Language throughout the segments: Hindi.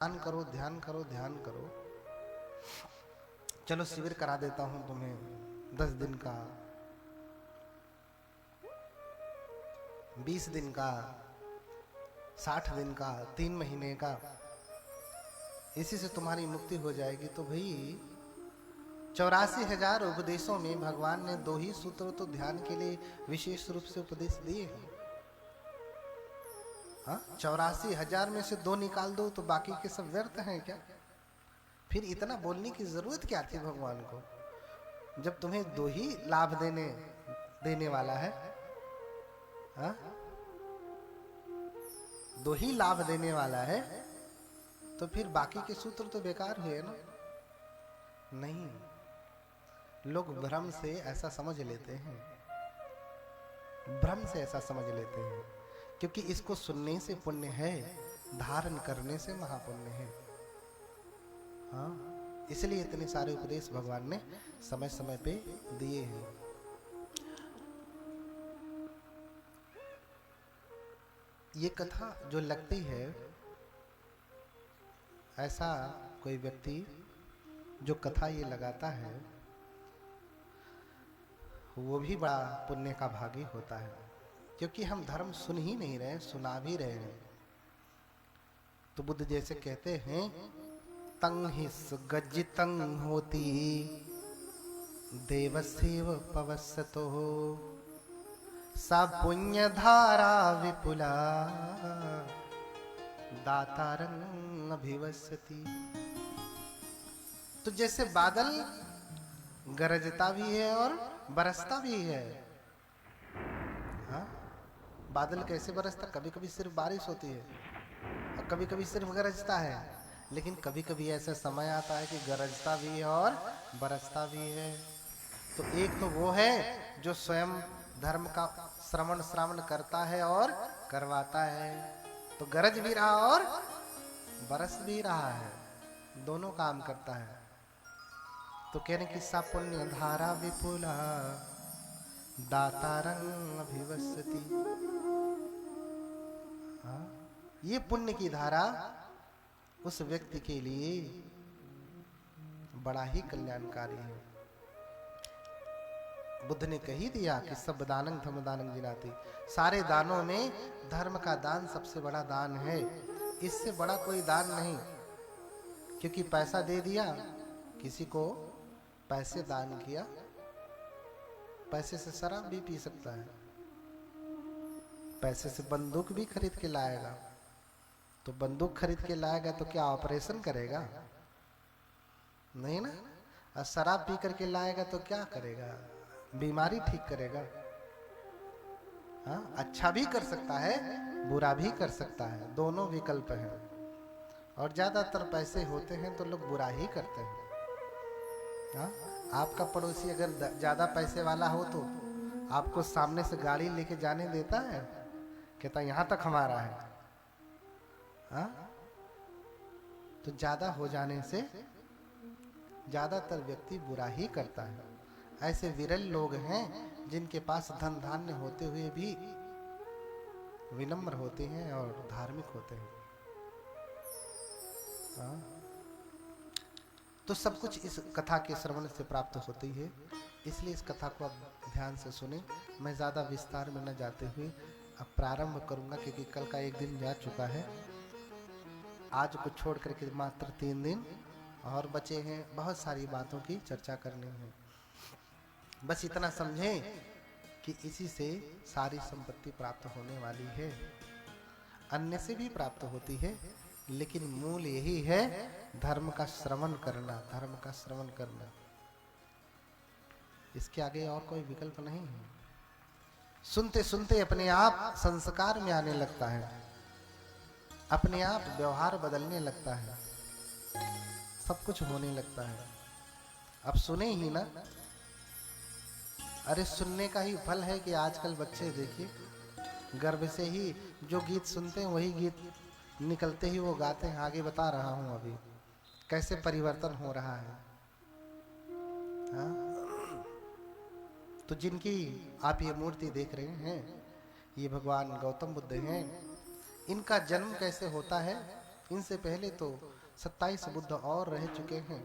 ध्यान करो, ध्यान करो, ध्यान करो। चलो शिविर करा देता हूं तुम्हें 10 दिन का, 20 दिन का, 60 दिन का, 3 महीने का, इसी से तुम्हारी मुक्ति हो जाएगी। तो भाई 84,000 उपदेशों में भगवान ने 2 ही सूत्र तो ध्यान के लिए विशेष रूप से उपदेश दिए हैं। 84,000 में से 2 निकाल दो तो बाकी के सब व्यर्थ हैं क्या? फिर इतना बोलने की जरूरत क्या थी भगवान को, जब तुम्हें 2 ही लाभ देने वाला है। 2 ही लाभ देने वाला है, तो फिर बाकी के सूत्र तो बेकार हुए ना। नहीं, लोग भ्रम से ऐसा समझ लेते हैं, भ्रम से ऐसा समझ लेते हैं, क्योंकि इसको सुनने से पुण्य है, धारण करने से महापुण्य है। इसलिए इतने सारे उपदेश भगवान ने समय समय पे दिए हैं। ये कथा जो लगती है, ऐसा कोई व्यक्ति जो कथा ये लगाता है, वो भी बड़ा पुण्य का भागी होता है, क्योंकि हम धर्म सुन ही नहीं रहे, सुना भी रहे हैं। तो बुद्ध जैसे कहते हैं, तंग हिस गज्जितं होती देवसेव पवसतो सा पुण्य धारा विपुला दातारं अभिवसति। तो जैसे बादल गरजता भी है और बरसता भी है। बादल कैसे बरसता? कभी कभी सिर्फ बारिश होती है और कभी कभी सिर्फ गरजता है, लेकिन कभी कभी ऐसा समय आता है कि गरजता भी है और बरसता भी है। तो एक तो वो है जो स्वयं धर्म का श्रवण करता है और करवाता है, तो गरज भी रहा और बरस भी रहा है, दोनों काम करता है। तो कहने की सा पुण्य धारा विपुला दातारं अभिवसति। ये पुण्य की धारा उस व्यक्ति के लिए बड़ा ही कल्याणकारी है। बुद्ध ने कही दिया कि सब दानं धर्म दानं जिनाति। सारे दानों में धर्म का दान सबसे बड़ा दान है, इससे बड़ा कोई दान नहीं। क्योंकि पैसा दे दिया, किसी को पैसे दान किया, पैसे से शराब भी पी सकता है, पैसे से बंदूक भी खरीद के लाएगा। तो बंदूक खरीद के लाएगा तो क्या ऑपरेशन करेगा? नहीं ना। और शराब पी करके लाएगा तो क्या करेगा? बीमारी ठीक करेगा। अच्छा भी कर सकता है, बुरा भी कर सकता है, दोनों विकल्प हैं। और ज्यादातर पैसे होते हैं तो लोग बुरा ही करते हैं। आपका पड़ोसी अगर ज्यादा पैसे वाला हो तो आपको सामने से गाड़ी लेके जाने देता है? कहता यहां तक हमारा है। तो ज्यादा हो जाने से ज्यादातर व्यक्ति बुरा ही करता है। ऐसे विरल लोग हैं जिनके पास धन धान्य होते हुए भी विनम्र होते हैं और धार्मिक होते हैं। तो सब कुछ इस कथा के श्रवण से प्राप्त होती है, इसलिए इस कथा को आप ध्यान से सुने। मैं ज्यादा विस्तार में न जाते हुए अब प्रारंभ करूंगा, क्योंकि कल का एक दिन जा चुका है। आज को छोड़ करके मात्र 3 दिन और बचे हैं। बहुत सारी बातों की चर्चा करनी है। बस इतना समझें कि इसी से सारी संपत्ति प्राप्त होने वाली है, अन्य से भी प्राप्त होती है, लेकिन मूल यही है धर्म का श्रवण करना, धर्म का श्रवण करना। इसके आगे और कोई विकल्प नहीं है। सुनते सुनते अपने आप संस्कार में आने लगता है, अपने आप व्यवहार बदलने लगता है, सब कुछ होने लगता है। अब सुने ही ना। अरे सुनने का ही फल है कि आजकल बच्चे देखिए गर्भ से ही जो गीत सुनते हैं वही गीत निकलते ही वो गाते हैं। आगे बता रहा हूं अभी कैसे परिवर्तन हो रहा है। तो जिनकी आप ये मूर्ति देख रहे हैं, ये भगवान गौतम बुद्ध हैं। इनका जन्म कैसे होता है इनसे पहले तो 27 बुद्ध और रह चुके हैं।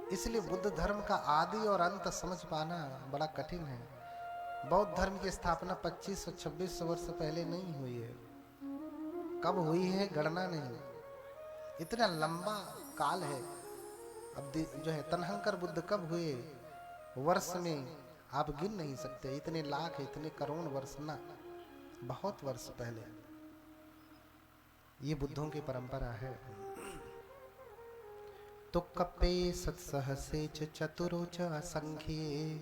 इसलिए बुद्ध धर्म का आदि और अंत समझ पाना बड़ा कठिन है। बौद्ध धर्म की स्थापना 2500-2600 वर्ष पहले नहीं हुई है। कब हुई है गणना नहीं, इतना लंबा काल है। अब जो है तन्हंकर बुद्ध कब हुए वर्ष में आप गिन नहीं सकते, इतने लाख इतने करोड़ वर्ष ना, बहुत वर्ष पहले। ये बुद्धों की परंपरा है। तो कपे सत्सहसे च चतुरो च असंख्ये